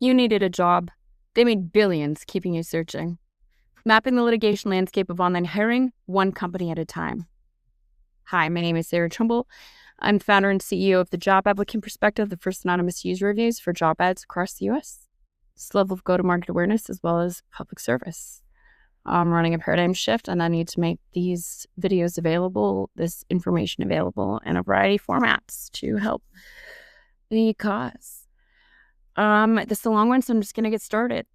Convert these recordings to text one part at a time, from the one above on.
You needed a job. They made billions keeping you searching. Mapping the litigation landscape of online hiring, one company at a time. Hi, my name is Sarah Trimble. I'm founder and CEO of the Job Applicant Perspective, the first anonymous user reviews for job ads across the U.S. This level of go-to-market awareness as well as public service. I'm running a paradigm shift, and I need to make these videos available, this information available in a variety of formats to help the cause. This is a long one, so I'm just going to get started.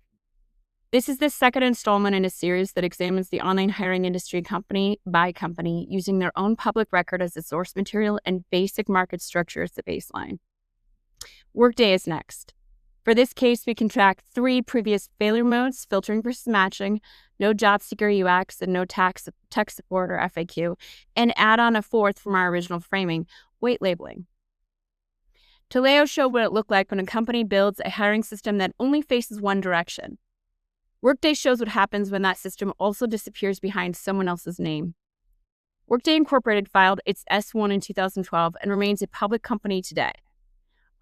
This is the second installment in a series that examines the online hiring industry company by company, using their own public record as the source material and basic market structure as the baseline. Workday is next. For this case, we can track 3 previous failure modes: filtering versus matching, no job seeker UX, and no tech support or FAQ, and add on a 4th from our original framing, white labeling. Taleo showed what it looked like when a company builds a hiring system that only faces one direction. Workday shows what happens when that system also disappears behind someone else's name. Workday Incorporated filed its S-1 in 2012 and remains a public company today.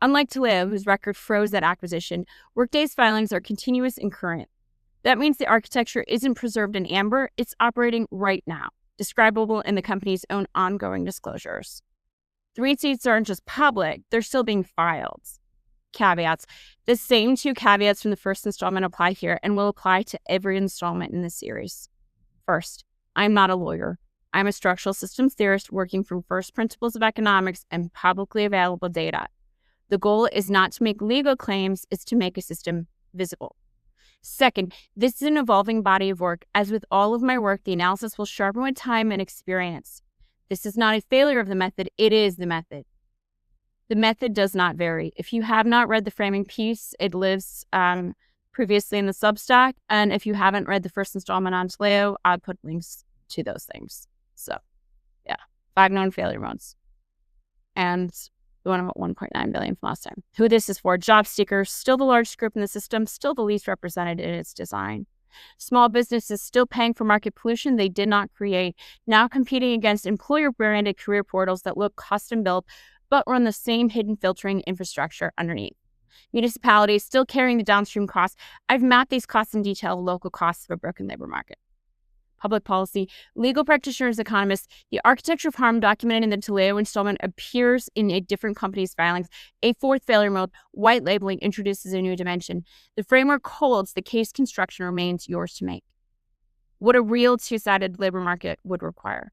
Unlike Taleo, whose record froze at acquisition, Workday's filings are continuous and current. That means the architecture isn't preserved in amber, it's operating right now, describable in the company's own ongoing disclosures. The receipts aren't just public, they're still being filed. Caveats. The same 2 caveats from the first installment apply here and will apply to every installment in this series. First, I'm not a lawyer. I'm a structural systems theorist working from first principles of economics and publicly available data. The goal is not to make legal claims, it's to make a system visible. Second, this is an evolving body of work. As with all of my work, the analysis will sharpen with time and experience. This is not a failure of the method, it is the method. The method does not vary. If you have not read the framing piece, it lives previously in the Substack. And if you haven't read the first installment on Taleo, I'll put links to those things. So, yeah, 5 known failure modes. And the one about 1.9 billion from last time. Who this is for: job seekers, still the largest group in the system, still the least represented in its design. Small businesses still paying for market pollution they did not create, now competing against employer-branded career portals that look custom-built but run the same hidden filtering infrastructure underneath. Municipalities still carrying the downstream costs. I've mapped these costs in detail, local costs of a broken labor market. Public policy, legal practitioners, economists, the architecture of harm documented in the Taleo installment appears in a different company's filings. A 4th failure mode, white labeling, introduces a new dimension. The framework holds, the case construction remains yours to make. What a real 2-sided labor market would require.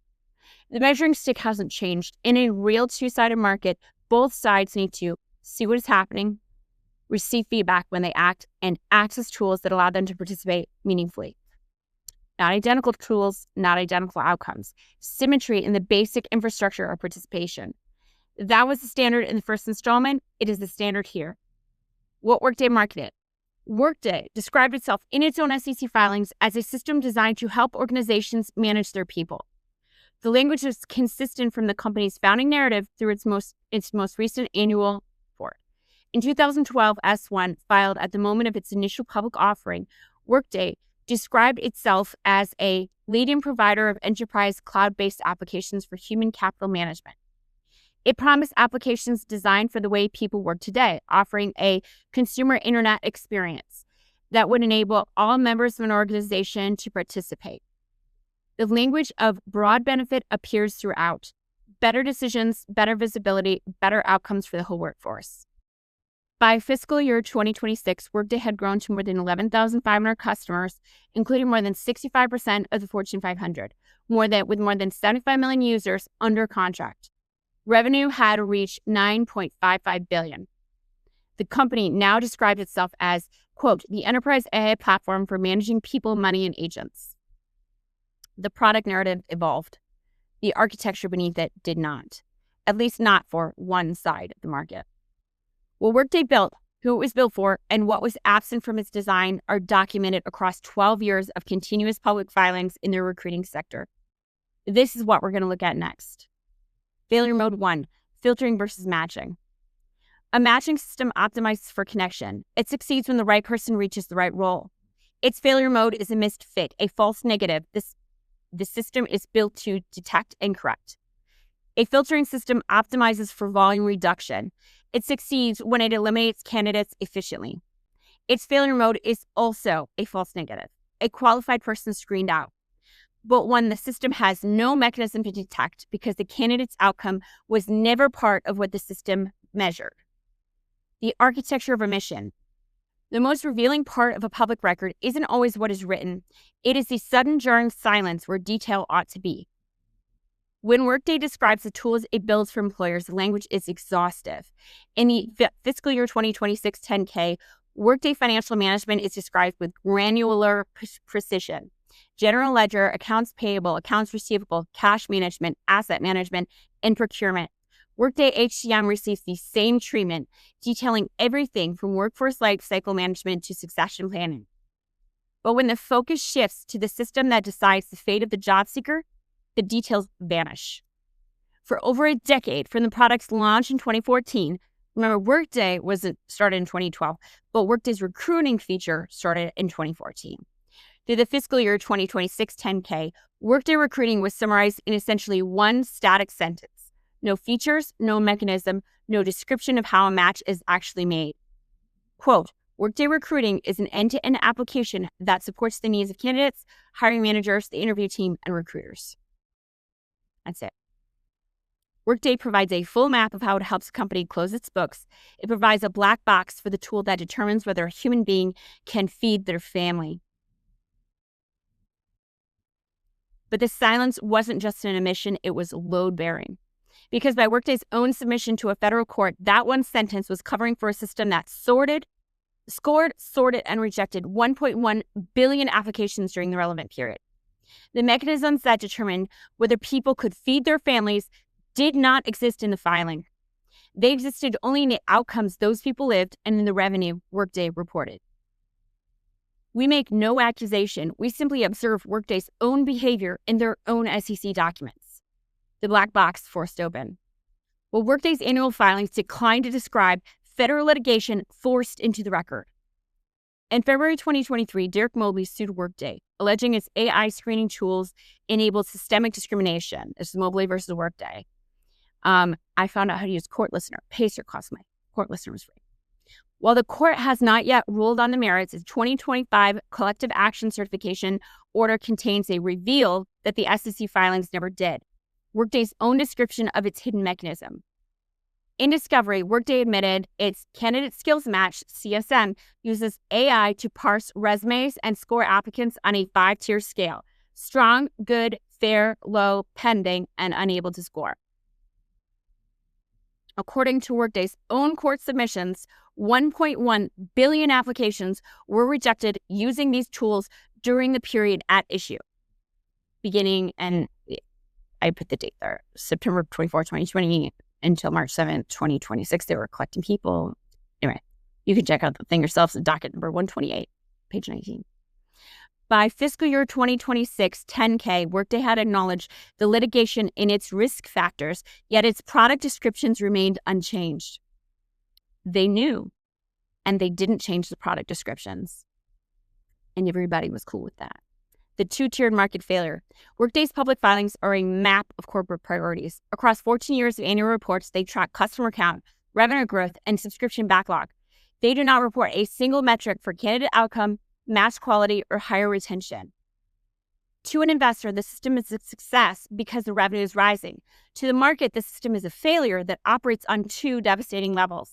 The measuring stick hasn't changed. In a real 2-sided market, both sides need to see what is happening, receive feedback when they act, and access tools that allow them to participate meaningfully. Not identical tools, not identical outcomes. Symmetry in the basic infrastructure of participation. That was the standard in the first installment. It is the standard here. What Workday marketed? Workday described itself in its own SEC filings as a system designed to help organizations manage their people. The language is consistent from the company's founding narrative through its most recent annual report. In 2012, S-1, filed at the moment of its initial public offering, Workday described itself as a leading provider of enterprise cloud-based applications for human capital management. It promised applications designed for the way people work today, offering a consumer internet experience that would enable all members of an organization to participate. The language of broad benefit appears throughout. Better decisions, better visibility, better outcomes for the whole workforce. By fiscal year 2026, Workday had grown to more than 11,500 customers, including more than 65% of the Fortune 500, with more than 75 million users under contract. Revenue had reached $9.55 billion. The company now described itself as, quote, the enterprise AI platform for managing people, money, and agents. The product narrative evolved. The architecture beneath it did not, at least not for one side of the market. What Workday built, who it was built for, and what was absent from its design are documented across 12 years of continuous public filings in the recruiting sector. This is what we're going to look at next. Failure mode 1, filtering versus matching. A matching system optimizes for connection. It succeeds when the right person reaches the right role. Its failure mode is a missed fit, a false negative. The system is built to detect and correct. A filtering system optimizes for volume reduction. It succeeds when it eliminates candidates efficiently. Its failure mode is also a false negative, a qualified person screened out, but one the system has no mechanism to detect because the candidate's outcome was never part of what the system measured. The architecture of omission. The most revealing part of a public record isn't always what is written. It is the sudden jarring silence where detail ought to be. When Workday describes the tools it builds for employers, the language is exhaustive. In the fiscal year 2026 10K, Workday Financial Management is described with granular precision. General ledger, accounts payable, accounts receivable, cash management, asset management, and procurement. Workday HCM receives the same treatment, detailing everything from workforce lifecycle management to succession planning. But when the focus shifts to the system that decides the fate of the job seeker, the details vanish. For over a decade, from the product's launch in 2014, remember Workday started in 2012, but Workday's recruiting feature started in 2014. Through the fiscal year 2026 10K, Workday recruiting was summarized in essentially one static sentence. No features, no mechanism, no description of how a match is actually made. Quote, Workday recruiting is an end-to-end application that supports the needs of candidates, hiring managers, the interview team, and recruiters. That's it. Workday provides a full map of how it helps a company close its books. It provides a black box for the tool that determines whether a human being can feed their family. But the silence wasn't just an omission, it was load-bearing. Because by Workday's own submission to a federal court, that one sentence was covering for a system that scored, sorted, and rejected 1.1 billion applications during the relevant period. The mechanisms that determined whether people could feed their families did not exist in the filing. They existed only in the outcomes those people lived and in the revenue Workday reported. We make no accusation. We simply observe Workday's own behavior in their own SEC documents. The black box forced open. Well, Workday's annual filings declined to describe federal litigation forced into the record. In February 2023, Derek Mobley sued Workday, alleging its AI screening tools enabled systemic discrimination. This is Mobley versus Workday. I found out how to use Court Listener. Pacer cost my Court Listener was free. While the court has not yet ruled on the merits, its 2025 collective action certification order contains a reveal that the SEC filings never did. Workday's own description of its hidden mechanism. In discovery, Workday admitted its Candidate Skills Match, CSM, uses AI to parse resumes and score applicants on a 5-tier scale: strong, good, fair, low, pending, and unable to score. According to Workday's own court submissions, 1.1 billion applications were rejected using these tools during the period at issue. Beginning, and I put the date there, September 24, 2020, until March 7th, 2026, they were collecting people. Anyway, you can check out the thing yourself. It's docket number 128, page 19. By fiscal year 2026 10K, Workday had acknowledged the litigation in its risk factors, yet its product descriptions remained unchanged. They knew, and they didn't change the product descriptions. And everybody was cool with that. The 2-tiered market failure. Workday's public filings are a map of corporate priorities. Across 14 years of annual reports, they track customer count, revenue growth, and subscription backlog. They do not report a single metric for candidate outcome, match quality, or higher retention. To an investor, the system is a success because the revenue is rising. To the market, the system is a failure that operates on 2 devastating levels.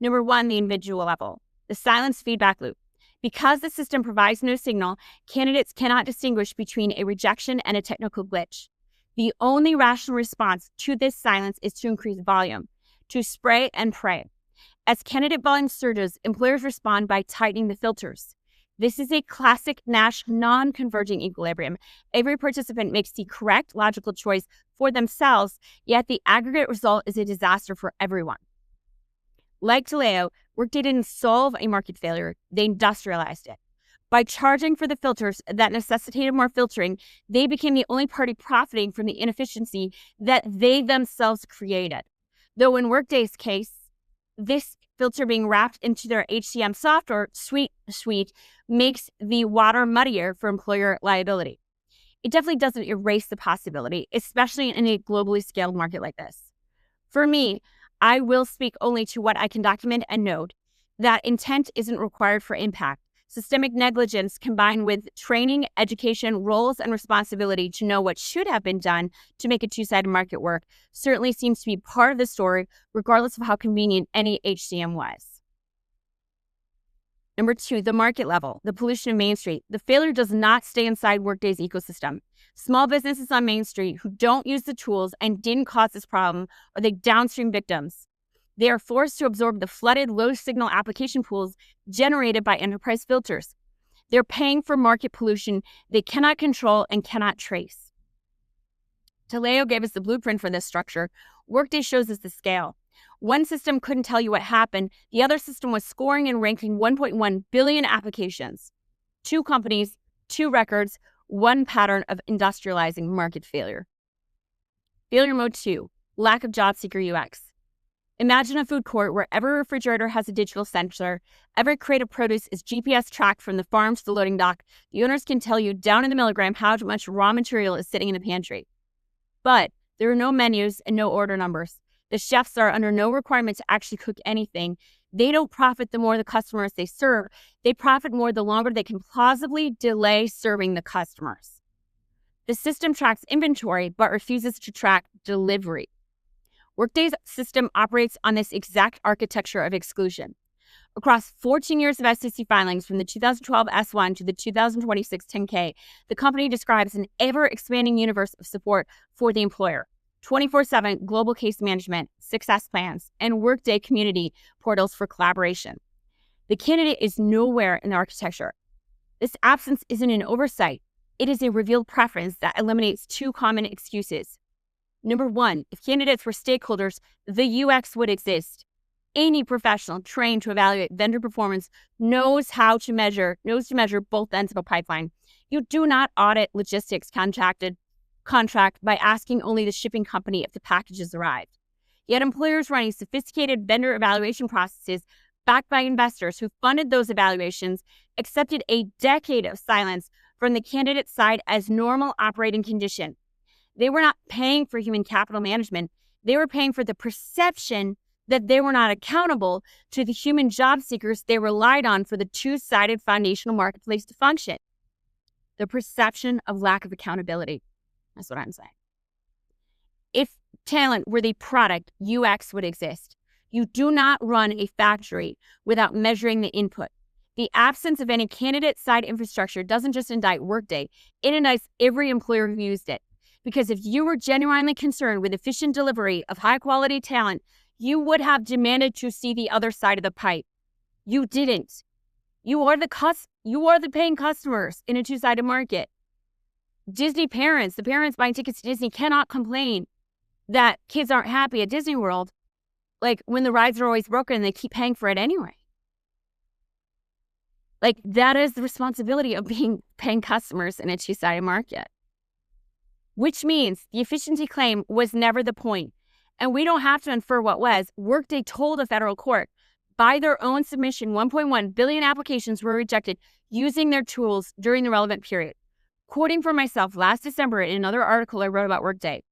Number 1, the individual level, the silence feedback loop. Because the system provides no signal, candidates cannot distinguish between a rejection and a technical glitch. The only rational response to this silence is to increase volume, to spray and pray. As candidate volume surges, employers respond by tightening the filters. This is a classic Nash non-converging equilibrium. Every participant makes the correct logical choice for themselves, yet the aggregate result is a disaster for everyone. Like Taleo, Workday didn't solve a market failure, they industrialized it. By charging for the filters that necessitated more filtering, they became the only party profiting from the inefficiency that they themselves created. Though in Workday's case, this filter being wrapped into their HCM software suite makes the water muddier for employer liability. It definitely doesn't erase the possibility, especially in a globally scaled market like this. For me, I will speak only to what I can document and note. that intent isn't required for impact. Systemic negligence combined with training, education, roles, and responsibility to know what should have been done to make a two-sided market work certainly seems to be part of the story, regardless of how convenient any HCM was. Number 2, the market level, the pollution of Main Street. The failure does not stay inside Workday's ecosystem. Small businesses on Main Street who don't use the tools and didn't cause this problem are the downstream victims. They are forced to absorb the flooded low-signal application pools generated by enterprise filters. They're paying for market pollution they cannot control and cannot trace. Taleo gave us the blueprint for this structure. Workday shows us the scale. One system couldn't tell you what happened. The other system was scoring and ranking 1.1 billion applications. 2 companies, 2 records, 1 pattern of industrializing market failure. Failure mode 2, lack of job seeker UX. Imagine a food court where every refrigerator has a digital sensor, every crate of produce is GPS tracked from the farm to the loading dock. The owners can tell you down in the milligram how much raw material is sitting in the pantry. But there are no menus and no order numbers. The chefs are under no requirement to actually cook anything. They don't profit the more the customers they serve. They profit more the longer they can plausibly delay serving the customers. The system tracks inventory but refuses to track delivery. Workday's system operates on this exact architecture of exclusion. Across 14 years of SEC filings from the 2012 S1 to the 2026 10K, the company describes an ever-expanding universe of support for the employer. 24/7 global case management, success plans, and Workday community portals for collaboration. The candidate is nowhere in the architecture. This absence isn't an oversight. It is a revealed preference that eliminates 2 common excuses. Number 1, if candidates were stakeholders, the UX would exist. Any professional trained to evaluate vendor performance knows to measure both ends of a pipeline. You do not audit logistics contract by asking only the shipping company if the packages arrived. Yet employers running sophisticated vendor evaluation processes backed by investors who funded those evaluations accepted a decade of silence from the candidate side as normal operating condition. They were not paying for human capital management. They were paying for the perception that they were not accountable to the human job seekers they relied on for the two-sided foundational marketplace to function. The perception of lack of accountability. That's what I'm saying. If talent were the product, UX would exist. You do not run a factory without measuring the input. The absence of any candidate-side infrastructure doesn't just indict Workday, it indicts every employer who used it. Because if you were genuinely concerned with efficient delivery of high-quality talent, you would have demanded to see the other side of the pipe. You didn't. You are the paying customers in a two-sided market. Disney parents, the parents buying tickets to Disney, cannot complain that kids aren't happy at Disney World, like when the rides are always broken and they keep paying for it anyway. Like, that is the responsibility of paying customers in a two-sided market. Which means the efficiency claim was never the point. And we don't have to infer what was. Workday told a federal court, by their own submission, 1.1 billion applications were rejected using their tools during the relevant period. Quoting from myself last December in another article I wrote about Workday,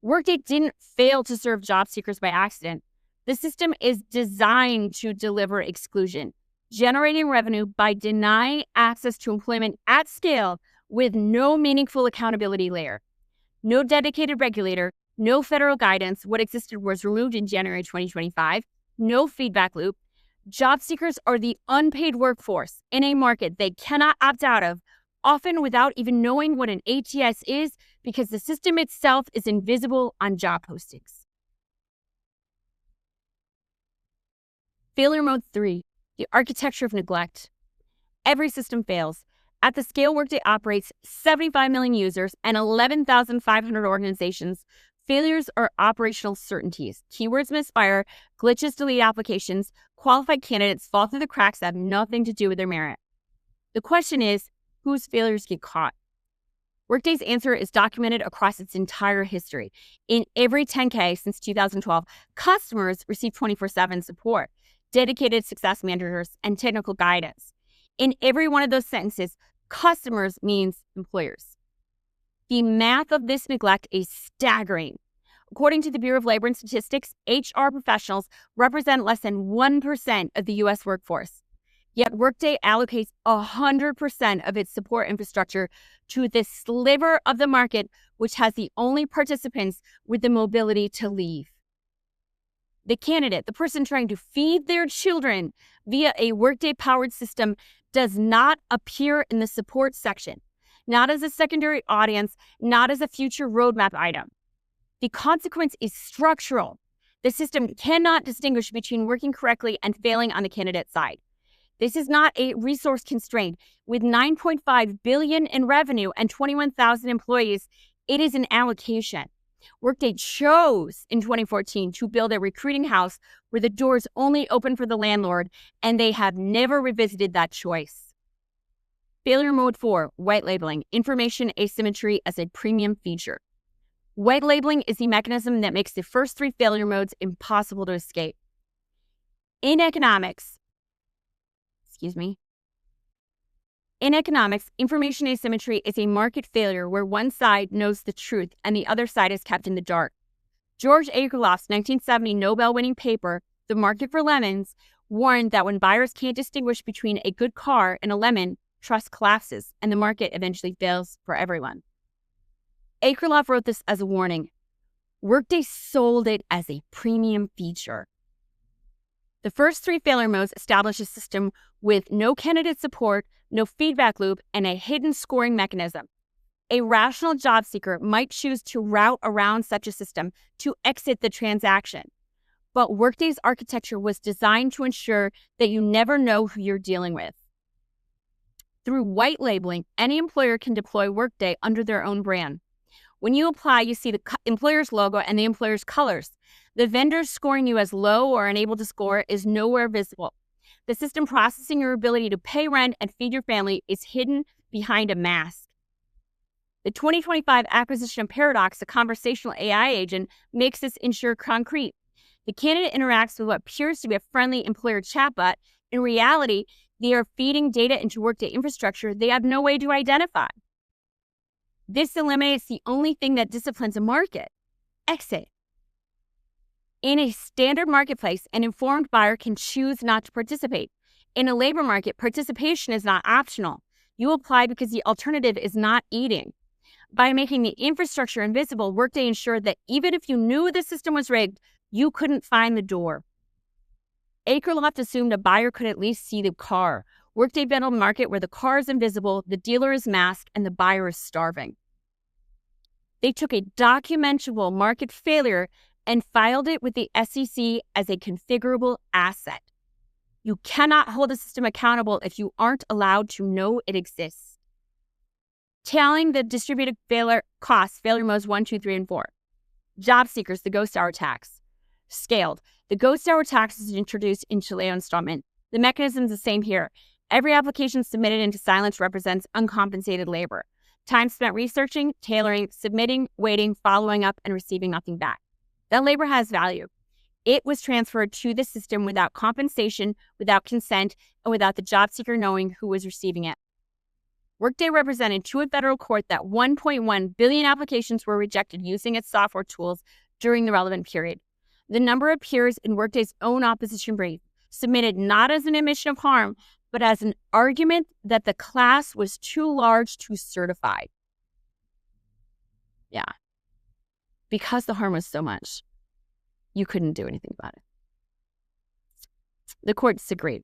Workday didn't fail to serve job seekers by accident. The system is designed to deliver exclusion, generating revenue by denying access to employment at scale with no meaningful accountability layer. No dedicated regulator, no federal guidance. What existed was removed in January 2025. No feedback loop. Job seekers are the unpaid workforce in a market they cannot opt out of, often without even knowing what an ATS is because the system itself is invisible on job postings. Failure mode 3, the architecture of neglect. Every system fails. At the scale Workday operates, 75 million users and 11,500 organizations, failures are operational certainties. Keywords misfire, glitches delete applications, qualified candidates fall through the cracks that have nothing to do with their merit. The question is, whose failures get caught? Workday's answer is documented across its entire history. In every 10K since 2012, customers receive 24/7 support, dedicated success managers, and technical guidance. In every one of those sentences, customers means employers. The math of this neglect is staggering. According to the Bureau of Labor and Statistics, HR professionals represent less than 1% of the U.S. workforce. Yet Workday allocates 100% of its support infrastructure to this sliver of the market, which has the only participants with the mobility to leave. The candidate, the person trying to feed their children via a Workday-powered system, does not appear in the support section, not as a secondary audience, not as a future roadmap item. The consequence is structural. The system cannot distinguish between working correctly and failing on the candidate side. This is not a resource constraint. With $9.5 billion in revenue and 21,000 employees, it is an allocation. Workday chose in 2014 to build a recruiting house where the doors only open for the landlord, and they have never revisited that choice. Failure mode 4, white labeling, information asymmetry as a premium feature. White labeling is the mechanism that makes the first 3 failure modes impossible to escape. In economics, information asymmetry is a market failure where one side knows the truth and the other side is kept in the dark. George Akerlof's 1970 Nobel-winning paper, The Market for Lemons, warned that when buyers can't distinguish between a good car and a lemon, trust collapses and the market eventually fails for everyone. Akerlof wrote this as a warning. Workday sold it as a premium feature. The first 3 failure modes establish a system with no candidate support, no feedback loop, and a hidden scoring mechanism. A rational job seeker might choose to route around such a system to exit the transaction. But Workday's architecture was designed to ensure that you never know who you're dealing with. Through white labeling, any employer can deploy Workday under their own brand. When you apply, you see the employer's logo and the employer's colors. The vendor scoring you as low or unable to score is nowhere visible. The system processing your ability to pay rent and feed your family is hidden behind a mask. The 2025 acquisition of Paradox, a conversational AI agent, makes this ensure concrete. The candidate interacts with what appears to be a friendly employer chatbot. In reality, they are feeding data into Workday infrastructure they have no way to identify. This eliminates the only thing that disciplines a market: exit. In a standard marketplace, an informed buyer can choose not to participate. In a labor market, participation is not optional. You apply because the alternative is not eating. By making the infrastructure invisible, Workday ensured that even if you knew the system was rigged, you couldn't find the door. Akerlof assumed a buyer could at least see the car. Workday built a market where the car is invisible, the dealer is masked, and the buyer is starving. They took a documentable market failure and filed it with the SEC as a configurable asset. You cannot hold a system accountable if you aren't allowed to know it exists. Tailing the distributed failure costs, failure modes 1, 2, 3, and 4. Job seekers, the ghost hour tax. Scaled. The ghost hour tax is introduced in Chileo installment. The mechanism is the same here. Every application submitted into silence represents uncompensated labor. Time spent researching, tailoring, submitting, waiting, following up, and receiving nothing back. That labor has value. It was transferred to the system without compensation, without consent, and without the job seeker knowing who was receiving it. Workday represented to a federal court that 1.1 billion applications were rejected using its software tools during the relevant period. The number appears in Workday's own opposition brief, submitted not as an admission of harm, but as an argument that the class was too large to certify. Yeah. Because the harm was so much, you couldn't do anything about it. The court disagreed.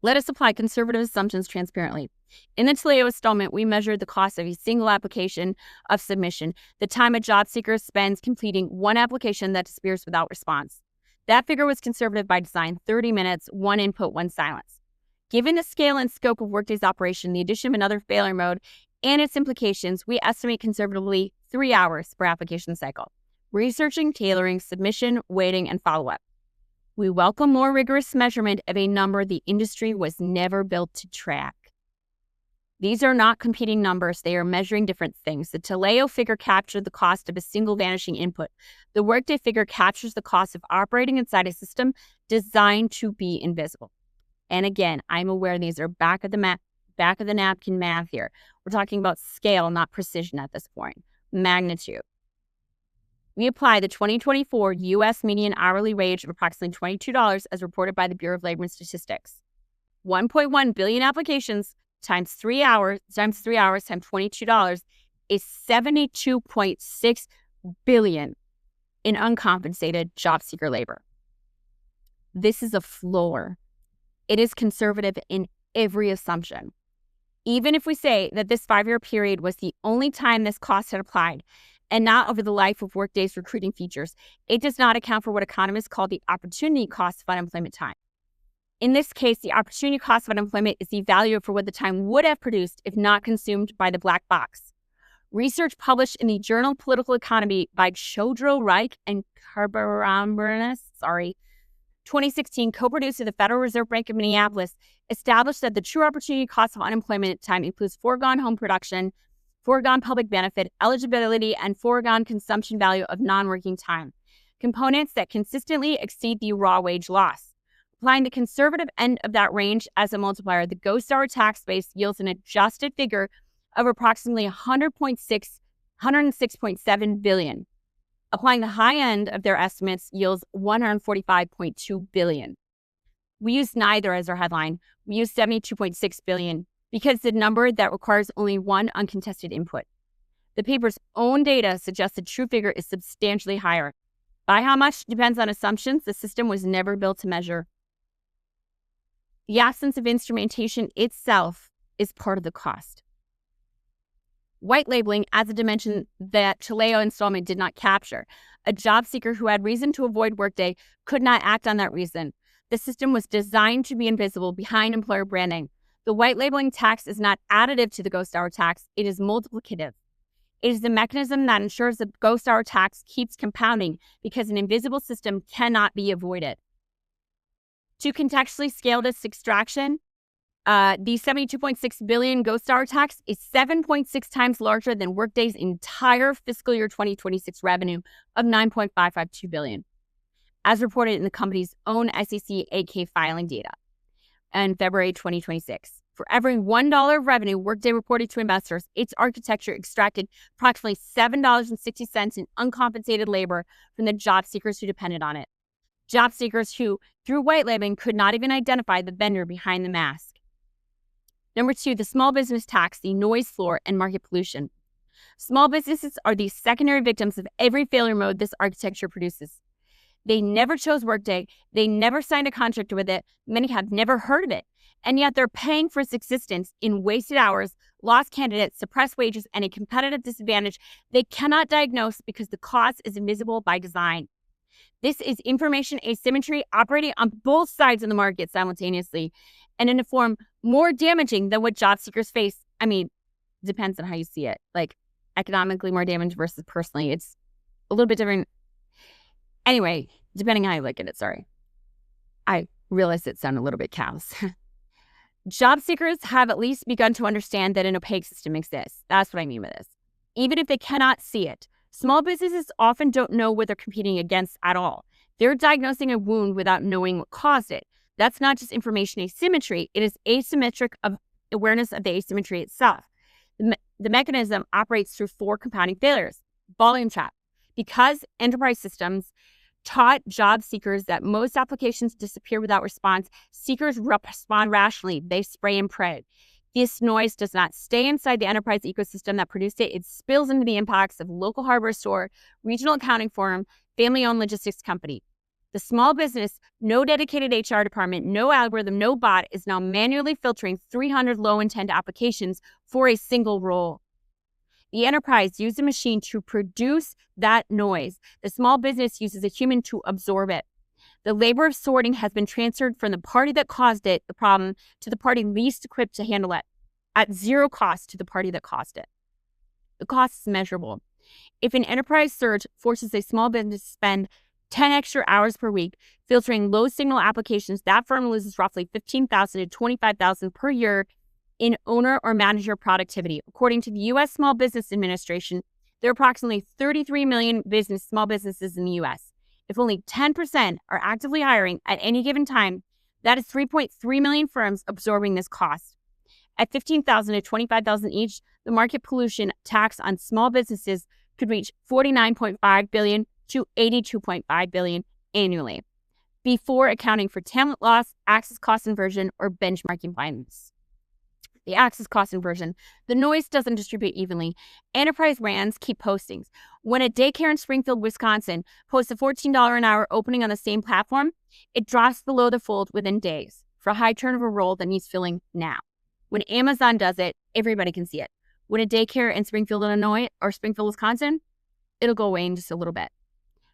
Let us apply conservative assumptions transparently. In the Chileo installment, we measured the cost of a single application of submission, the time a job seeker spends completing one application that disappears without response. That figure was conservative by design: 30 minutes, one input, one silence. Given the scale and scope of Workday's operation, the addition of another failure mode, and its implications, we estimate conservatively 3 hours per application cycle: researching, tailoring, submission, waiting, and follow-up. We welcome more rigorous measurement of a number the industry was never built to track. These are not competing numbers. They are measuring different things. The Chileo figure captured the cost of a single vanishing input. The Workday figure captures the cost of operating inside a system designed to be invisible. And again, I'm aware these are back of the napkin math here. We're talking about scale, not precision at this point. Magnitude. We apply the 2024 U.S. median hourly wage of approximately $22 as reported by the Bureau of Labor and Statistics. 1.1 billion applications times 3 hours times $22 is $72.6 billion in uncompensated job seeker labor. This is a floor. It is conservative in every assumption. Even if we say that this 5-year period was the only time this cost had applied and not over the life of Workday's recruiting features, it does not account for what economists call the opportunity cost of unemployment time. In this case, the opportunity cost of unemployment is the value for what the time would have produced if not consumed by the black box. Research published in the journal Political Economy by Chodro, Reich, and Carbarambernes, 2016, co-produced with the Federal Reserve Bank of Minneapolis, established that the true opportunity cost of unemployment time includes foregone home production, foregone public benefit, eligibility, and foregone consumption value of non-working time, components that consistently exceed the raw wage loss. Applying the conservative end of that range as a multiplier, the ghost hour tax base yields an adjusted figure of approximately $106.7 billion. Applying the high end of their estimates yields $145.2 billion. We use neither as our headline. We use $72.6 billion because the number that requires only one uncontested input. The paper's own data suggests the true figure is substantially higher. By how much depends on assumptions the system was never built to measure. The absence of instrumentation itself is part of the cost. White labeling adds a dimension that Chaleo installment did not capture. A job seeker who had reason to avoid Workday could not act on that reason. The system was designed to be invisible behind employer branding. The white labeling tax is not additive to the ghost hour tax, it is multiplicative. It is the mechanism that ensures the ghost hour tax keeps compounding because an invisible system cannot be avoided. To contextually scale this extraction, the $72.6 billion ghost hour tax is 7.6 times larger than Workday's entire fiscal year 2026 revenue of $9.552 billion, as reported in the company's own SEC 8K filing data in February 2026. For every $1 of revenue Workday reported to investors, its architecture extracted approximately $7.60 in uncompensated labor from the job seekers who depended on it. Job seekers who, through white labeling, could not even identify the vendor behind the mask. Number 2, the small business tax, the noise floor, and market pollution. Small businesses are the secondary victims of every failure mode this architecture produces. They never chose Workday. They never signed a contract with it. Many have never heard of it. And yet they're paying for its existence in wasted hours, lost candidates, suppressed wages, and a competitive disadvantage they cannot diagnose because the cost is invisible by design. This is information asymmetry operating on both sides of the market simultaneously and in a form more damaging than what job seekers face. I mean, depends on how you see it. Like economically more damage versus personally. It's a little bit different. Anyway, depending how you look at it, sorry. I realized it sounded a little bit callous. Job seekers have at least begun to understand that an opaque system exists. That's what I mean by this. Even if they cannot see it, small businesses often don't know what they're competing against at all. They're diagnosing a wound without knowing what caused it. That's not just information asymmetry. It is asymmetric of awareness of the asymmetry itself. The mechanism operates through 4 compounding failures. Volume trap. Because enterprise systems taught job seekers that most applications disappear without response, seekers respond rationally. They spray and pray. This noise does not stay inside the enterprise ecosystem that produced it. It spills into the inbox of local hardware store, regional accounting firm, family-owned logistics company. The small business, no dedicated HR department, no algorithm, no bot is now manually filtering 300 low-intent applications for a single role. The enterprise used a machine to produce that noise. The small business uses a human to absorb it. The labor of sorting has been transferred from the party that caused it, the problem, to the party least equipped to handle it, at zero cost to the party that caused it. The cost is measurable. If an enterprise surge forces a small business to spend 10 extra hours per week filtering low signal applications, that firm loses roughly $15,000 to $25,000 per year in owner or manager productivity. According to the U.S. Small Business Administration, there are approximately 33 million small businesses in the U.S. If only 10% are actively hiring at any given time, that is 3.3 million firms absorbing this cost. At $15,000 to $25,000 each, the market pollution tax on small businesses could reach $49.5 billion to $82.5 billion annually, before accounting for talent loss, access cost inversion, or benchmarking blindness. The access cost inversion. The noise doesn't distribute evenly. Enterprise brands keep postings. When a daycare in Springfield, Wisconsin posts a $14 an hour opening on the same platform, it drops below the fold within days for a high turnover role that needs filling now. When Amazon does it, everybody can see it. When a daycare in Springfield, Illinois or Springfield, Wisconsin, it'll go away in just a little bit.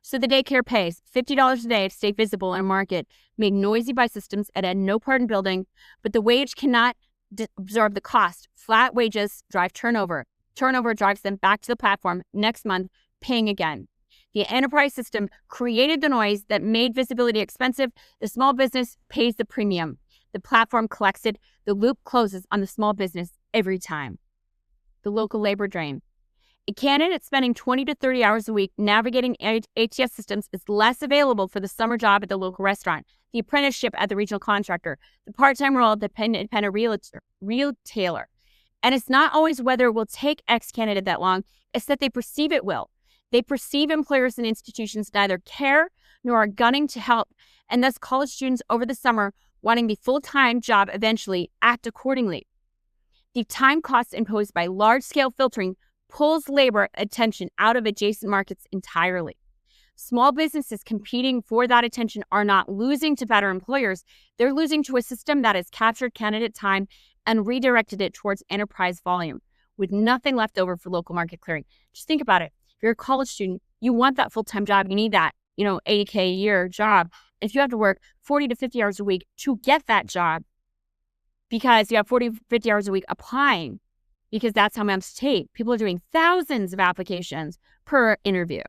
So the daycare pays $50 a day to stay visible in a market made noisy by systems and had no part in building, but the wage cannot absorb the cost. Flat wages drive turnover. Turnover drives them back to the platform next month, paying again. The enterprise system created the noise that made visibility expensive. The small business pays the premium. The platform collects it. The loop closes on the small business every time. The local labor drain. A candidate spending 20 to 30 hours a week navigating ATS systems is less available for the summer job at the local restaurant, the apprenticeship at the regional contractor, the part-time role at the independent retailer. And it's not always whether it will take X candidate that long, it's that they perceive it will. They perceive employers and institutions neither care nor are gunning to help, and thus college students over the summer wanting the full-time job eventually act accordingly. The time costs imposed by large-scale filtering pulls labor attention out of adjacent markets entirely. Small businesses competing for that attention are not losing to better employers. They're losing to a system that has captured candidate time and redirected it towards enterprise volume with nothing left over for local market clearing. Just think about it. If you're a college student, you want that full-time job. You need that, $80K a year job. If you have to work 40 to 50 hours a week to get that job because you have 40, 50 hours a week applying, because that's how much to take. People are doing thousands of applications per interview.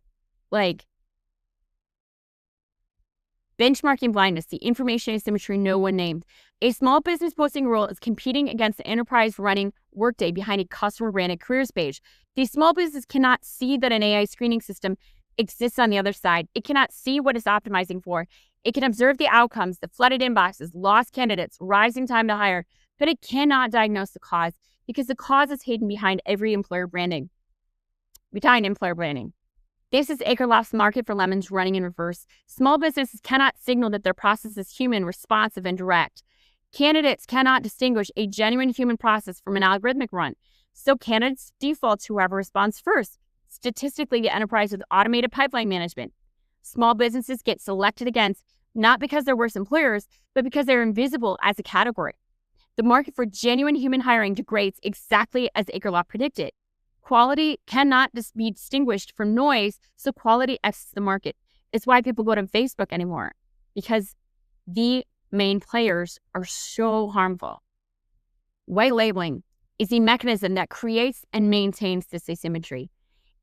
Benchmarking blindness, the information asymmetry no one named. A small business posting role is competing against the enterprise running Workday behind a customer-branded careers page. The small business cannot see that an AI screening system exists on the other side. It cannot see what it's optimizing for. It can observe the outcomes, the flooded inboxes, lost candidates, rising time to hire, but it cannot diagnose the cause, because the cause is hidden behind employer branding. This is Akerloft's market for lemons running in reverse. Small businesses cannot signal that their process is human, responsive, and direct. Candidates cannot distinguish a genuine human process from an algorithmic run. So candidates default to whoever responds first. Statistically, the enterprise with automated pipeline management. Small businesses get selected against, not because they're worse employers, but because they're invisible as a category. The market for genuine human hiring degrades exactly as Akerloft predicted. Quality cannot be distinguished from noise, so quality exits the market. It's why people go to Facebook anymore, because the main players are so harmful. White labeling is the mechanism that creates and maintains this asymmetry.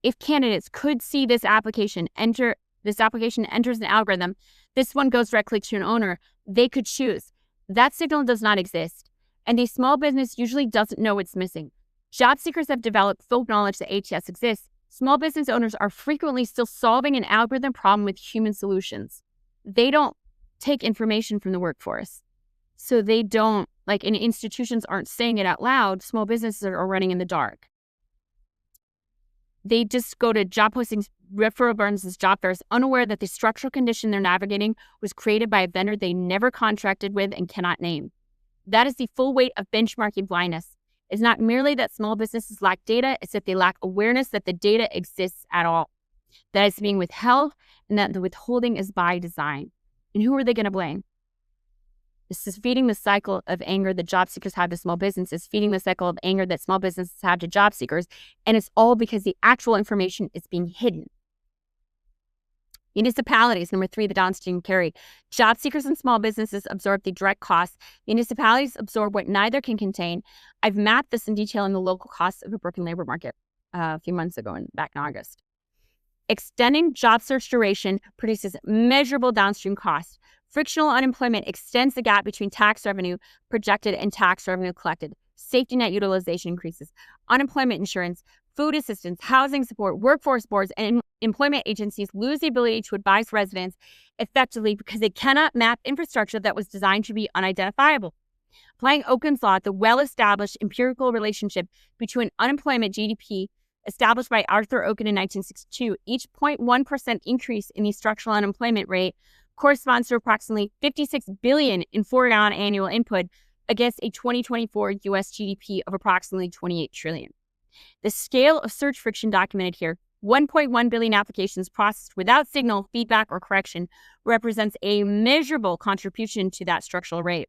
If candidates could see this application enters an algorithm, this one goes directly to an owner, they could choose. That signal does not exist, and the small business usually doesn't know it's missing. Job seekers have developed full knowledge that ATS exists. Small business owners are frequently still solving an algorithm problem with human solutions. They don't take information from the workforce. So they don't, and institutions aren't saying it out loud, small businesses are running in the dark. They just go to job postings, referral bonuses, job fairs, unaware that the structural condition they're navigating was created by a vendor they never contracted with and cannot name. That is the full weight of benchmarking blindness. It's not merely that small businesses lack data, it's that they lack awareness that the data exists at all, that it's being withheld, and that the withholding is by design. And who are they going to blame? This is feeding the cycle of anger that job seekers have to small businesses, feeding the cycle of anger that small businesses have to job seekers, and it's all because the actual information is being hidden. Municipalities, number 3, the downstream carry. Job seekers and small businesses absorb the direct costs. Municipalities absorb what neither can contain. I've mapped this in detail in the local costs of a broken labor market a few months ago, back in August. Extending job search duration produces measurable downstream costs. Frictional unemployment extends the gap between tax revenue projected and tax revenue collected. Safety net utilization increases. Unemployment insurance, food assistance, housing support, workforce boards, and employment agencies lose the ability to advise residents effectively because they cannot map infrastructure that was designed to be unidentifiable. Applying Okun's law, the well-established empirical relationship between unemployment, GDP, established by Arthur Oken in 1962, each 0.1% increase in the structural unemployment rate corresponds to approximately $56 billion in foregone annual input against a 2024 U.S. GDP of approximately $28 trillion. The scale of search friction documented here, 1.1 billion applications processed without signal, feedback, or correction, represents a measurable contribution to that structural rate.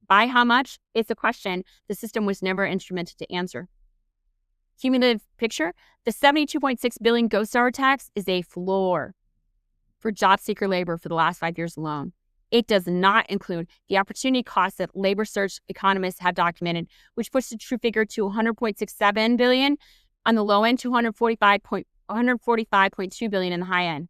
By how much? It's a question the system was never instrumented to answer. Cumulative picture, the $72.6 billion ghost hour tax is a floor for job seeker labor for the last 5 years alone. It does not include the opportunity costs that labor search economists have documented, which puts the true figure to $100.67 billion on the low end to $145.2 billion in the high end.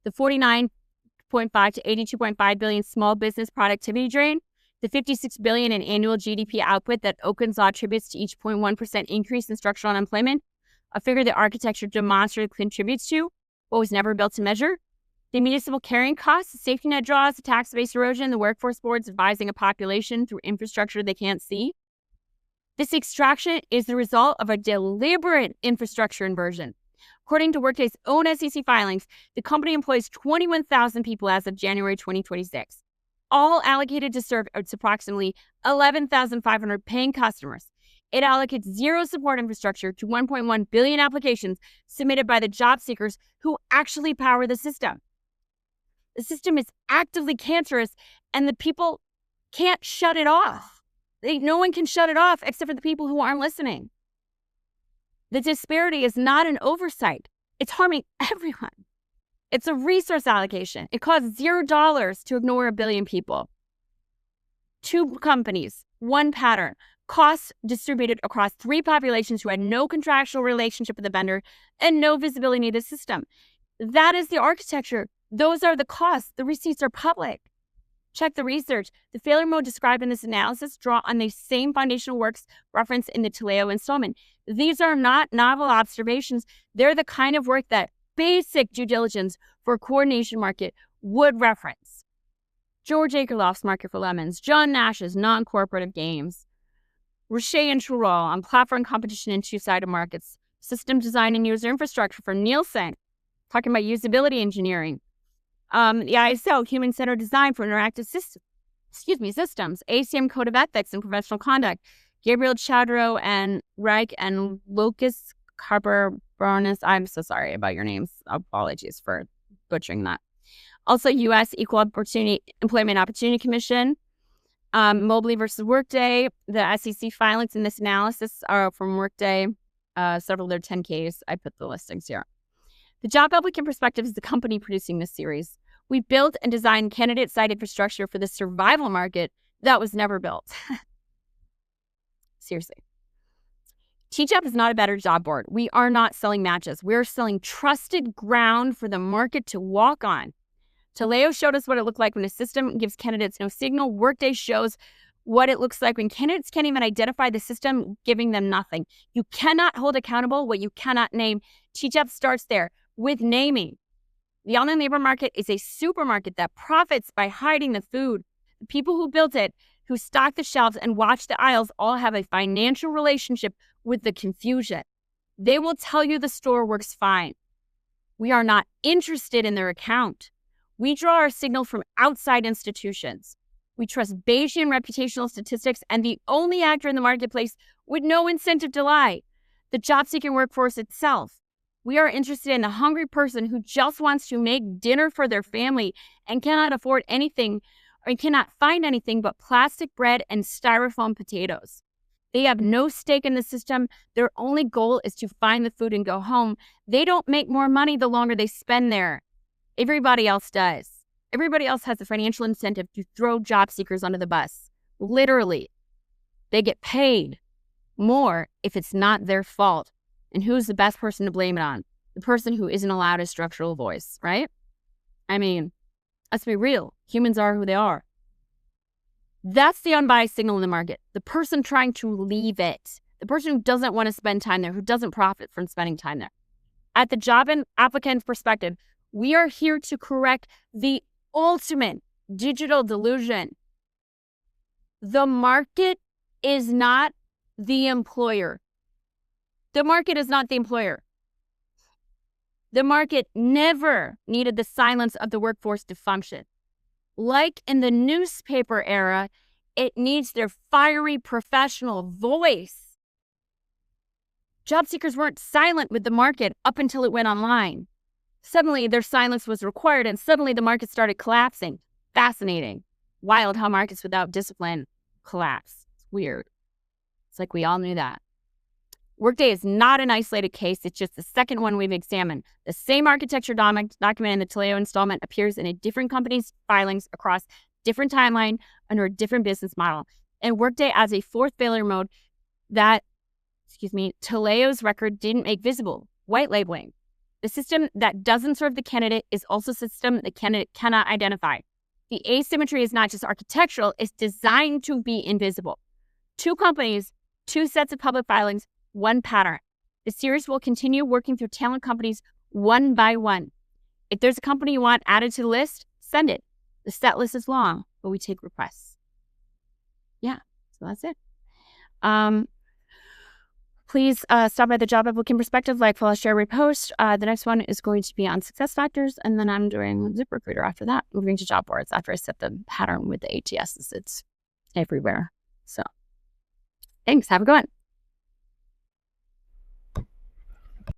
The $49.5 to $82.5 billion small business productivity drain, the $56 billion in annual GDP output that Oken's law attributes to each 0.1% increase in structural unemployment, a figure that architecture demonstrably contributes to, but was never built to measure. The municipal carrying costs, the safety net draws, the tax base erosion, the workforce boards advising a population through infrastructure they can't see. This extraction is the result of a deliberate infrastructure inversion. According to Workday's own SEC filings, the company employs 21,000 people as of January 2026, all allocated to serve its approximately 11,500 paying customers. It allocates zero support infrastructure to 1.1 billion applications submitted by the job seekers who actually power the system. The system is actively cancerous, and the people can't shut it off. No one can shut it off except for the people who aren't listening. The disparity is not an oversight. It's harming everyone. It's a resource allocation. It costs $0 to ignore a billion people. 2 companies, 1 pattern, costs distributed across 3 populations who had no contractual relationship with the vendor and no visibility to the system. That is the architecture. Those are the costs. The receipts are public. Check the research. The failure mode described in this analysis draw on the same foundational works referenced in the Taleo installment. These are not novel observations. They're the kind of work that basic due diligence for a coordination market would reference. George Akerloff's Market for Lemons, John Nash's Non-Cooperative Games, Richer and Tourol on Platform Competition in Two-Sided Markets, System Design and User Infrastructure from Nielsen, talking about usability engineering. The ISO, Human-Centered Design for Interactive Systems, ACM Code of Ethics and Professional Conduct, Gabriel Chadro and Reich and Lucas Carper-Barnes. I'm so sorry about your names. Apologies for butchering that. Also, U.S. Equal Opportunity Employment Opportunity Commission, Mobley versus Workday. The SEC filings in this analysis are from Workday, several of their 10Ks. I put the listings here. The Job Applicant Perspective is the company producing this series. We built and designed candidate-side infrastructure for the survival market that was never built. Seriously. TJAP is not a better job board. We are not selling matches. We're selling trusted ground for the market to walk on. Taleo showed us what it looked like when a system gives candidates no signal. Workday shows what it looks like when candidates can't even identify the system giving them nothing. You cannot hold accountable what you cannot name. TJAP starts there with naming. The online labor market is a supermarket that profits by hiding the food. The people who built it, who stock the shelves and watch the aisles, all have a financial relationship with the confusion. They will tell you the store works fine. We are not interested in their account. We draw our signal from outside institutions. We trust Bayesian reputational statistics and the only actor in the marketplace with no incentive to lie, the job-seeking workforce itself. We are interested in the hungry person who just wants to make dinner for their family and cannot afford anything or cannot find anything but plastic bread and styrofoam potatoes. They have no stake in the system. Their only goal is to find the food and go home. They don't make more money the longer they spend there. Everybody else does. Everybody else has a financial incentive to throw job seekers under the bus. Literally. They get paid more if it's not their fault. And who's the best person to blame it on? The person who isn't allowed a structural voice, right? I mean, let's be real. Humans are who they are. That's the unbiased signal in the market. The person trying to leave it. The person who doesn't want to spend time there, who doesn't profit from spending time there. At the job and applicant perspective, we are here to correct the ultimate digital delusion. The market is not the employer. The market is not the employer. The market never needed the silence of the workforce to function. Like in the newspaper era, it needs their fiery professional voice. Job seekers weren't silent with the market up until it went online. Suddenly, their silence was required, and suddenly the market started collapsing. Fascinating. Wild how markets without discipline collapse. It's weird. It's like we all knew that. Workday is not an isolated case. It's just the second one we've examined. The same architecture document in the Taleo installment appears in a different company's filings across different timeline under a different business model. And Workday adds a fourth failure mode that, Taleo's record didn't make visible, white labeling. The system that doesn't serve the candidate is also a system the candidate cannot identify. The asymmetry is not just architectural, it's designed to be invisible. 2 companies, 2 sets of public filings, 1 pattern. The series will continue working through talent companies one by one. If there's a company you want added to the list, send it. The set list is long, but we take requests. Yeah, so that's it. Please stop by the job applicant perspective, like, follow, share, repost. The next one is going to be on success factors, and then I'm doing ZipRecruiter after that, moving to job boards after I set the pattern with the ATSs. It's everywhere. So thanks. Have a good one.